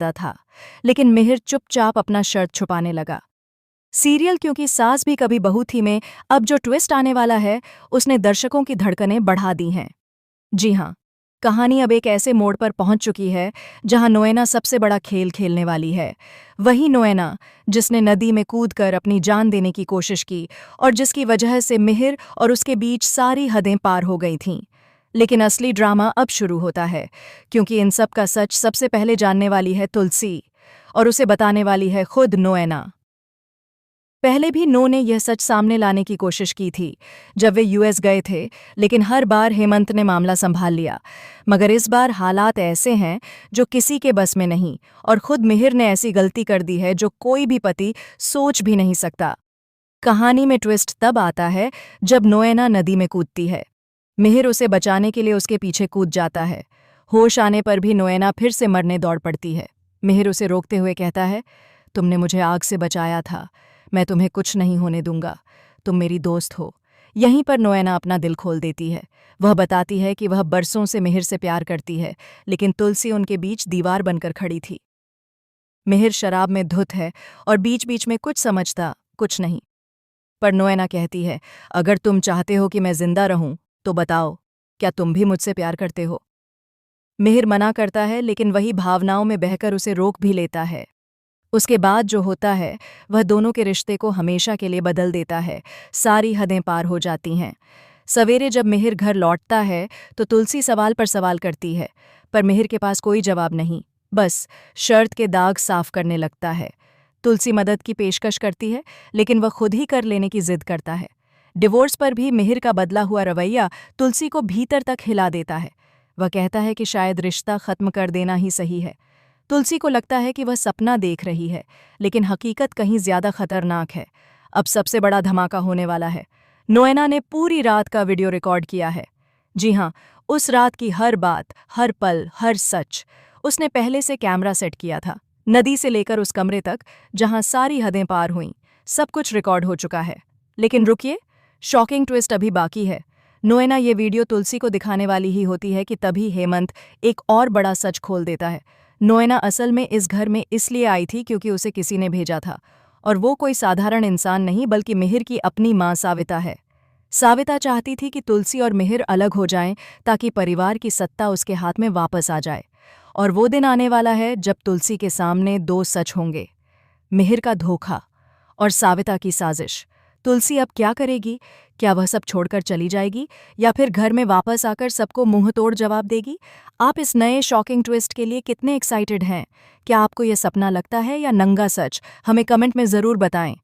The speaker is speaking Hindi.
सकता था, लेकिन मिहिर चुपचाप अपना शर्त छुपाने लगा। सीरियल क्योंकि सास भी कभी बहू थी में अब जो ट्विस्ट आने वाला है, उसने दर्शकों की धड़कनें बढ़ा दी हैं। जी हाँ, कहानी अब एक ऐसे मोड़ पर पहुंच चुकी है जहां नोएना सबसे बड़ा खेल खेलने वाली है। वही नोएना जिसने नदी में कूदकर अपनी जान देने की कोशिश की और जिसकी वजह से मिहिर और उसके बीच सारी हदें पार हो गई थीं। लेकिन असली ड्रामा अब शुरू होता है, क्योंकि इन सब का सच सबसे पहले जानने वाली है तुलसी, और उसे बताने वाली है खुद नोएना। पहले भी नो ने यह सच सामने लाने की कोशिश की थी जब वे यूएस गए थे, लेकिन हर बार हेमंत ने मामला संभाल लिया। मगर इस बार हालात ऐसे हैं जो किसी के बस में नहीं, और खुद मिहिर ने ऐसी गलती कर दी है जो कोई भी पति सोच भी नहीं सकता। कहानी में ट्विस्ट तब आता है जब नोएना नदी में कूदती है। मिहिर उसे बचाने के लिए उसके पीछे कूद जाता है। होश आने पर भी नोएना फिर से मरने दौड़ पड़ती है। मिहिर उसे रोकते हुए कहता है, तुमने मुझे आग से बचाया था, मैं तुम्हें कुछ नहीं होने दूंगा, तुम मेरी दोस्त हो। यहीं पर नोएना अपना दिल खोल देती है। वह बताती है कि वह बरसों से मिहिर से प्यार करती है, लेकिन तुलसी उनके बीच दीवार बनकर खड़ी थी। मिहिर शराब में धुत है और बीच बीच में कुछ समझता कुछ नहीं। पर नोएना कहती है, अगर तुम चाहते हो कि मैं जिंदा रहूं तो बताओ, क्या तुम भी मुझसे प्यार करते हो? मिहिर मना करता है, लेकिन वही भावनाओं में बहकर उसे रोक भी लेता है। उसके बाद जो होता है वह दोनों के रिश्ते को हमेशा के लिए बदल देता है। सारी हदें पार हो जाती हैं। सवेरे जब मिहिर घर लौटता है तो तुलसी सवाल पर सवाल करती है, पर मिहिर के पास कोई जवाब नहीं, बस शर्त के दाग साफ करने लगता है। तुलसी मदद की पेशकश करती है, लेकिन वह खुद ही कर लेने की जिद करता है। डिवोर्स पर भी मिहिर का बदला हुआ रवैया तुलसी को भीतर तक हिला देता है। वह कहता है कि शायद रिश्ता खत्म कर देना ही सही है। तुलसी को लगता है कि वह सपना देख रही है, लेकिन हकीकत कहीं ज्यादा खतरनाक है। अब सबसे बड़ा धमाका होने वाला है। नोएना ने पूरी रात का वीडियो रिकॉर्ड किया है। जी हाँ, उस रात की हर बात, हर पल, हर सच उसने पहले से कैमरा सेट किया था। नदी से लेकर उस कमरे तक जहां सारी हदें पार हुईं, सब कुछ रिकॉर्ड हो चुका है। लेकिन रुकिए, शॉकिंग ट्विस्ट अभी बाकी है। नोएना ये वीडियो तुलसी को दिखाने वाली ही होती है कि तभी हेमंत एक और बड़ा सच खोल देता है। नोएना असल में इस घर में इसलिए आई थी क्योंकि उसे किसी ने भेजा था, और वो कोई साधारण इंसान नहीं बल्कि मिहिर की अपनी मां साविता है। साविता चाहती थी कि तुलसी और मिहिर अलग हो जाएं ताकि परिवार की सत्ता उसके हाथ में वापस आ जाए। और वो दिन आने वाला है जब तुलसी के सामने दो सच होंगे, मिहिर का धोखा और साविता की साजिश। तुलसी अब क्या करेगी? क्या वह सब छोड़कर चली जाएगी, या फिर घर में वापस आकर सबको मुंह तोड़ जवाब देगी? आप इस नए शॉकिंग ट्विस्ट के लिए कितने एक्साइटेड हैं? क्या आपको यह सपना लगता है या नंगा सच? हमें कमेंट में ज़रूर बताएं।